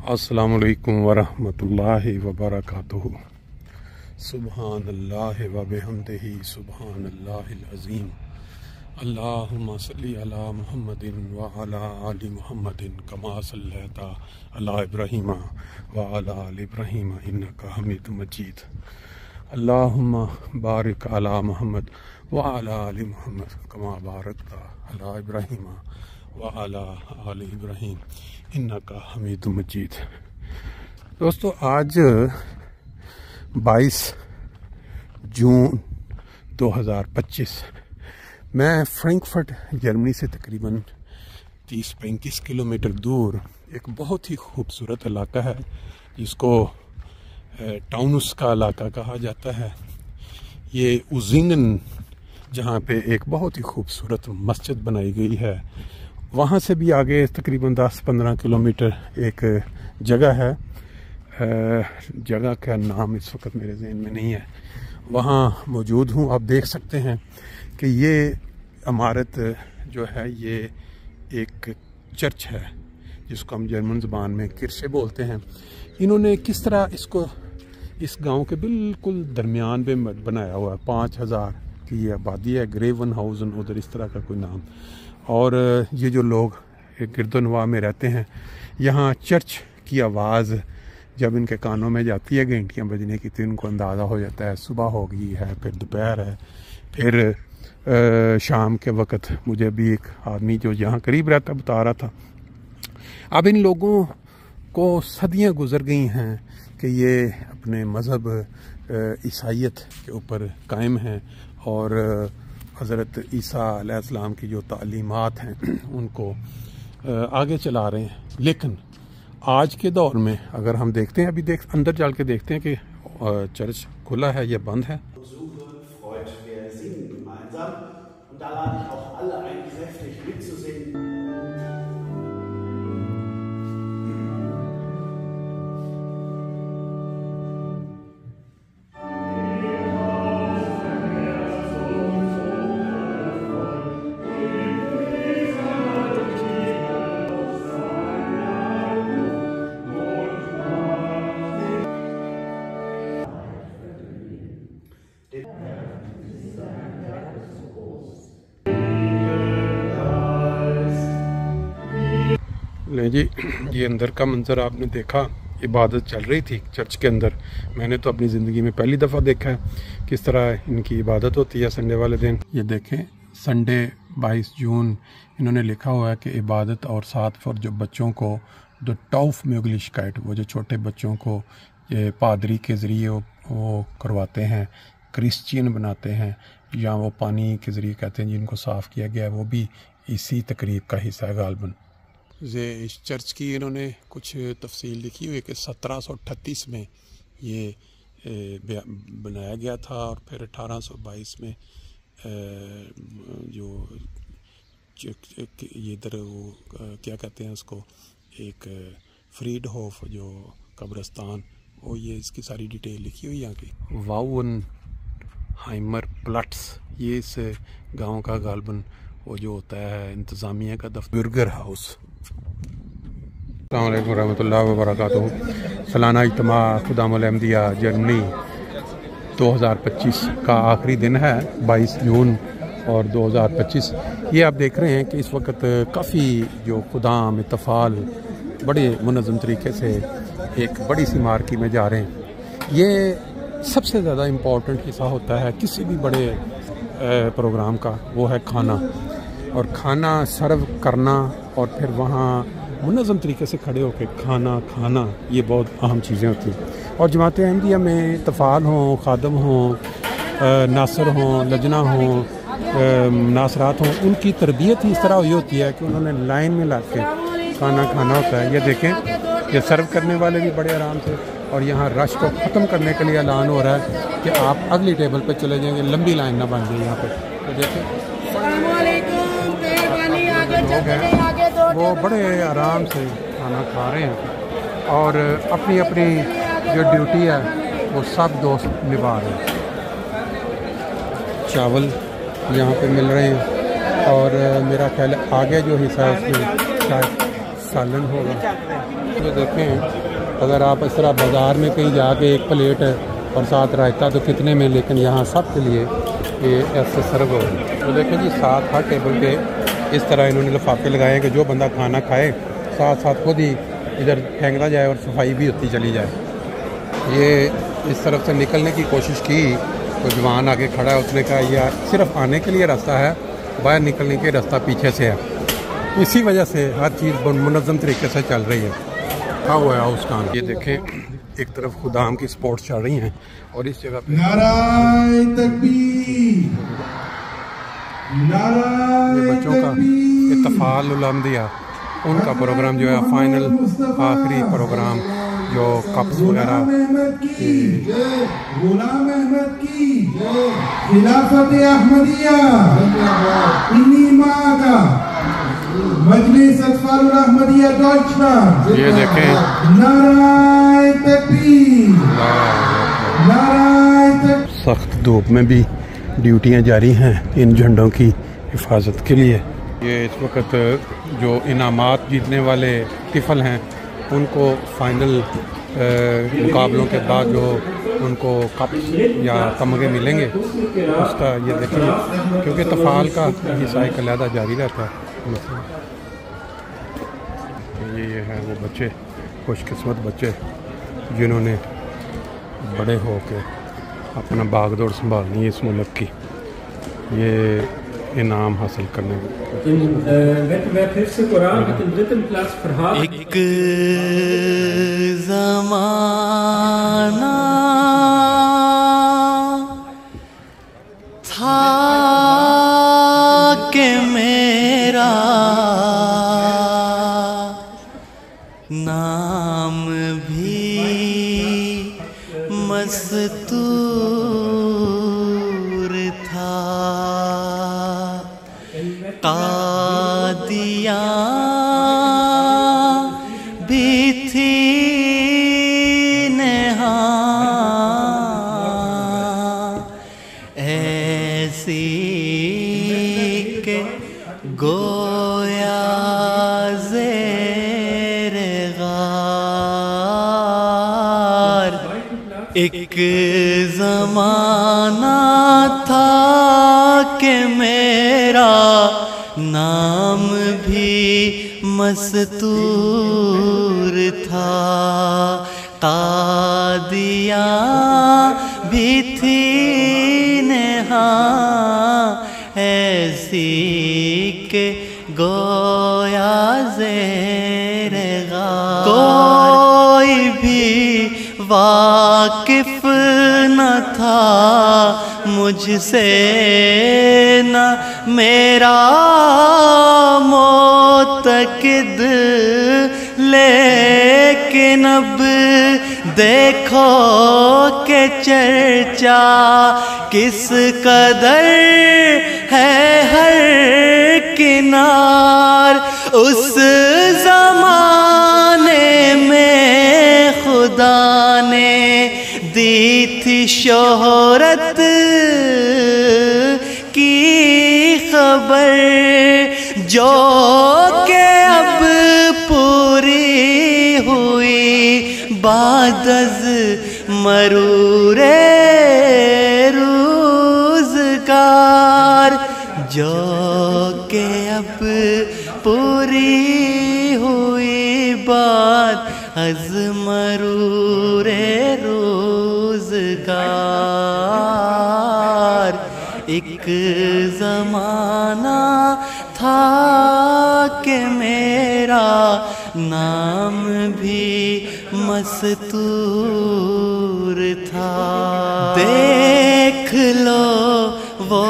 अस्सलामु अलैकुम वरहमतुल्लाहि वबरकातुहू। सुबहान अल्लाह व बिहम्दिही सुबहान अल्लाहिल अज़ीम। अल्लाहुम्मा सल्ली अला मुहम्मदिन व अला आलि मुहम्मदिन कमा सल्लैता अला इब्राहीम व अला आलि इब्राहीम इन्नका हमीदुम मजीद। अल्लाहुम्मा बारिक अला मुहम्मद व अला आलि मुहम्मद कमा बारकता अला इब्राहीम व अला आलि इब्राहीम इन्नका हमीदुम मजीद। दोस्तों, आज 22 जून 2025 मैं फ्रैंकफर्ट जर्मनी से तकरीबन 30-35 किलोमीटर दूर एक बहुत ही खूबसूरत इलाका है जिसको टाउनुस का इलाका कहा जाता है। ये उजिंगन, जहाँ पे एक बहुत ही खूबसूरत मस्जिद बनाई गई है, वहाँ से भी आगे तकरीबन 10-15 किलोमीटर एक जगह है। जगह का नाम इस वक्त मेरे ज़हन में नहीं है। वहाँ मौजूद हूँ। आप देख सकते हैं कि ये इमारत जो है ये एक चर्च है जिसको हम जर्मन ज़बान में किर्चे बोलते हैं। इन्होंने किस तरह इसको इस गांव के बिल्कुल दरमियान में बनाया हुआ है। 5000 की ये आबादी है। ग्रेवन हाउसन उधर इस तरह का कोई नाम। और ये जो लोग गिरदोनवा में रहते हैं, यहाँ चर्च की आवाज़ जब इनके कानों में जाती है घंटियाँ बजने की, तो इनको अंदाज़ा हो जाता है सुबह हो गई है, फिर दोपहर है, फिर शाम के वक़्त। मुझे भी एक आदमी जो यहाँ करीब रहता बता रहा था। अब इन लोगों को सदियाँ गुजर गई हैं कि ये अपने मज़हब ईसाईयत के ऊपर कायम हैं और हज़रत ईसा अलैहिस्सलाम की जो तालीमात हैं उनको आगे चला रहे हैं। लेकिन आज के दौर में अगर हम देखते हैं, अभी अंदर चल के देखते हैं कि चर्च खुला है या बंद है। जी, ये अंदर का मंजर आपने देखा। इबादत चल रही थी चर्च के अंदर। मैंने तो अपनी ज़िंदगी में पहली दफ़ा देखा है किस तरह इनकी इबादत होती है संडे वाले दिन। ये देखें, संडे 22 जून इन्होंने लिखा हुआ है कि इबादत और साथ फॉर जो बच्चों को द टॉफ म्यूगलिशकाइट, वो जो छोटे बच्चों को ये पादरी के ज़रिए वो करवाते हैं, क्रिश्चियन बनाते हैं, या वो पानी के ज़रिए कहते हैं जिनको साफ़ किया गया है, वो भी इसी तकरीब का हिस्सा है गालबन। ये इस चर्च की इन्होंने कुछ तफसील लिखी हुई है कि 1738 में ये बनाया गया था और फिर 1822 में जो ये इधर वो क्या कहते हैं उसको, एक फ्रीडहोफ जो कब्रिस्तान, वो ये इसकी सारी डिटेल लिखी हुई यहाँ की। वाउन हाइमर प्लट्स, ये इस गांव का गालबन वो जो होता है इंतज़ामिया का दफ्तर, बर्गर हाउस। अस्सलामु अलैकुम रहमतुल्लाहि व बरकातुहू। सालाना इज्तिमा खुदामुल अहमदिया जर्मनी 2025 का आखिरी दिन है, 22 जून और 2025। ये आप देख रहे हैं कि इस वक्त काफ़ी जो खुदाम इत्तफ़ाल बड़े मुनज़्ज़म तरीके से एक बड़ी सी मार्की में जा रहे हैं। ये सबसे ज़्यादा इम्पोर्टेंट हिस्सा होता है किसी भी बड़े प्रोग्राम का, वो है खाना। और खाना सर्व करना और फिर वहाँ मुनज़्ज़म तरीके से खड़े होकर खाना, ये बहुत अहम चीज़ें होती हैं। और जमात अहमदिया में तफ़ाल हों, खादम हों, नासर हों, लजना हों, नासरात हों, उनकी तरबियत ही इस तरह हुई होती है कि उन्होंने लाइन में लग के खाना खाना होता है। ये देखें, ये सर्व करने वाले भी बड़े आराम से। और यहाँ रश को ख़त्म करने के लिए ऐलान हो रहा है कि आप अगली टेबल पर चले जाएंगे, लंबी लाइन ना बन जाए यहाँ पर। तो देखें, लोग हैं वो बड़े आराम से खाना खा रहे हैं और अपनी अपनी जो ड्यूटी है वो सब दोस्त निभा रहे हैं। चावल यहाँ पे मिल रहे हैं और मेरा ख्याल आगे जो हिस्सा है उसमें शायद सालन होगा। یہ دیکھیں اگر آپ اس طرح بازار میں کہیں جا کے ایک پلیٹ اور ساتھ رائتا تو کتنے میں، لیکن یہاں سب کے لیے یہ ایسے سرو ہو. تو دیکھیں جی ساتھ ہر ٹیبل پہ اس طرح انہوں نے لفافے لگائے ہیں کہ جو بندہ کھانا کھائے ساتھ ساتھ خود ہی ادھر پھینکتا جائے اور صفائی بھی ہوتی چلی جائے. یہ اس طرف سے نکلنے کی کوشش کی تو جوان آگے کھڑا ہے، اس نے کہا یہ صرف آنے کے لیے راستہ ہے، باہر نکلنے کے راستہ پیچھے سے ہے. اسی وجہ سے ہر چیز منظم طریقے سے چل رہی ہے. ہاں ہوا ہے ہاؤس کان. یہ دیکھیں ایک طرف خدام کی سپورٹس چل رہی ہیں اور اس جگہ پہ نعرہ تکبیر، نعرہ یہ بچوں کا اتفاق الحمدیہ ان کا پروگرام جو ہے فائنل آخری پروگرام جو کپس وغیرہ غلام احمد کی خلافت احمدیہ انہی ماں کا مجلس اطفال الاحمدیہ ڈوائچلینڈ. یہ دیکھیں نعرہ تکبیر، نعرہ تکبیر. سخت دھوپ میں بھی ڈیوٹیاں جاری ہیں ان جھنڈوں کی حفاظت کے لیے. یہ اس وقت جو انعامات جیتنے والے طفل ہیں ان کو فائنل مقابلوں کے بعد جو ان کو کپس یا تمغے ملیں گے اس کا یہ دیکھیں کیونکہ تفعال کا یہ سائیکل علیحدہ جاری رہتا ہے. یہ ہے وہ بچے خوش قسمت بچے جنہوں نے بڑے ہو کے اپنا باغ دوڑ سنبھالنی ہے اس ملک کی، یہ انعام حاصل کرنے میں. ایک زمانہ تھا کہ میرا نام بھی مستور تھا، قادیاں بھی تھی نہاں ایسی کہ گویا زیر غار. ایک زمانہ تھا کہ میرا نام بھی مستور تھا، قادیاں بھی تھی نہاں ایسی کہ گویا زیر غار. کوئی بھی واقف نہ تھا مجھ سے نہ میرا معتقد، لیکن اب دیکھو کہ چرچا کس قدر ہے ہر کنار. اس زمانے میں خدا نے دی تھی شہرت کی خبر، جو کہ اب پوری ہوئی بعد از مرور روزگار، جو کہ اب پوری ہوئی بعد از مرور روزگار. ایک زمانہ تھا کہ میرا نام بھی مستور تھا. دیکھ لو وہ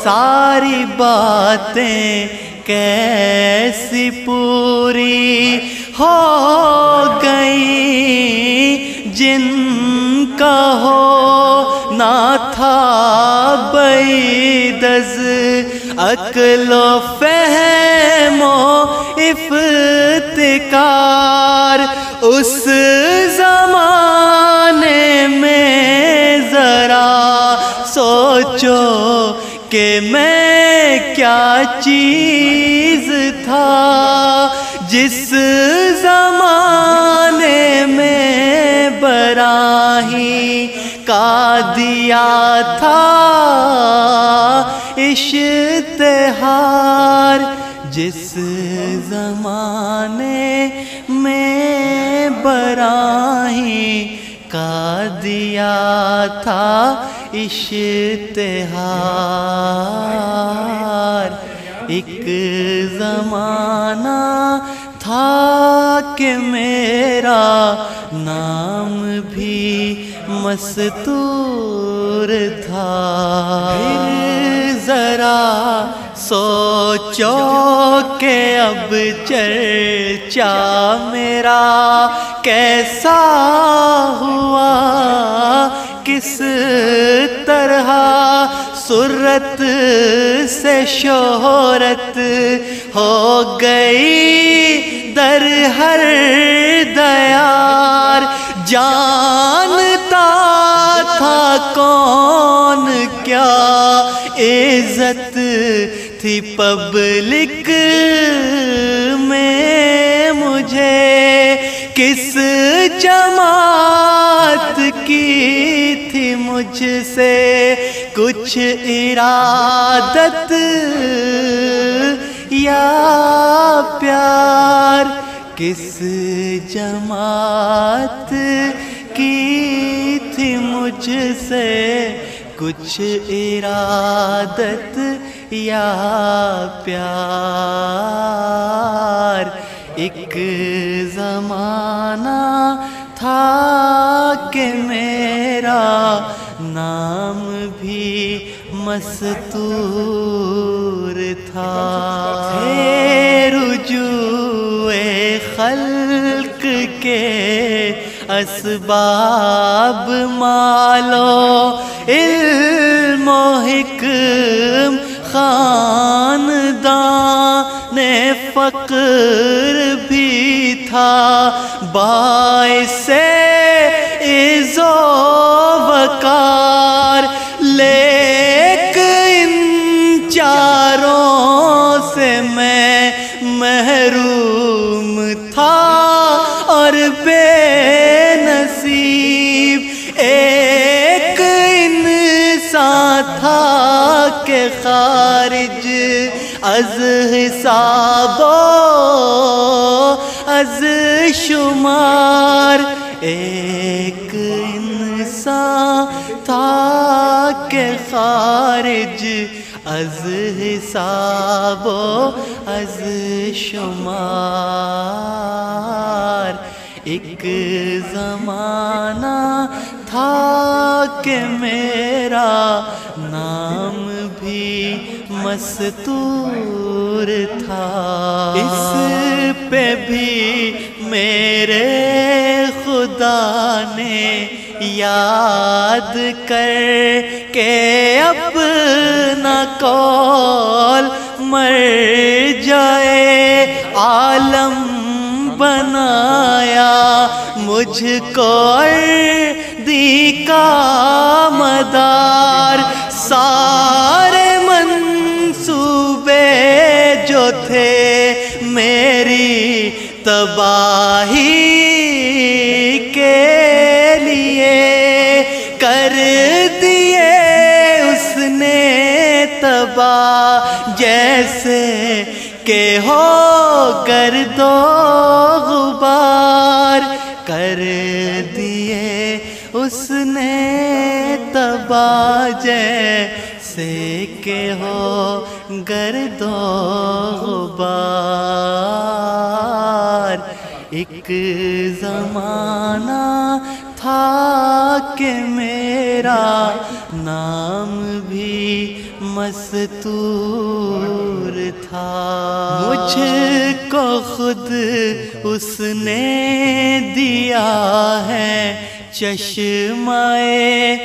ساری باتیں کیسی پوری ہو گئی جن کا ہو نہ تھا بعید از عقل و فہم و افتکار. اس زمانے میں ذرا سوچو کہ میں کیا چیز تھا، جس زمانے کا دیا تھا اشتہار، جس زمانے میں براہیم کا دیا تھا اشتہار، ایک زمانہ تھا کہ میرا نام بھی مستور تھا۔ پھر ذرا سوچو کہ اب چرچا میرا کیسا ہوا، کس طرح سرت سے شہرت ہو گئی در ہر دیار، جانتا تھا کون کیا عزت تھی پبلک میں مجھے، کس جماعت کی تھی مجھ سے کچھ ارادت یا پیار، کس جماعت کی تھی مجھ سے کچھ ارادت یا پیار، ایک زمانہ تھا کہ میرا نام بھی مستور تھا۔ رجوع خلق کے اسباب مالو علم و حکم، خاندان فقر بھی تھا باعث عز و وقار، لیکن چاروں سے میں محروم تھا اور بے نصیب، ایک انسان تھا کہ خارج از حساب و از شمار، ایک انسان تھا کہ خارج از حساب و از شمار، ایک زمانہ تھا کہ میرا نام بھی مستور تھا، اس پہ بھی میرے خدا نے یاد کر کے اپنا قول مر جائے عالم بنایا، مجھ کو اردی کا مدار، سارے منصوبے جو تھے میری تباہی کے لیے کر دیے اس نے تباہ، جیسے کہ ہو گرد و غبار، کر دیے اس نے تباہ جیسے کہ ہو گرد و غبار، ایک زمانہ تھا کہ میرا نام بھی مستور تھا، مجھ کو خود اس نے دیا ہے چشمائے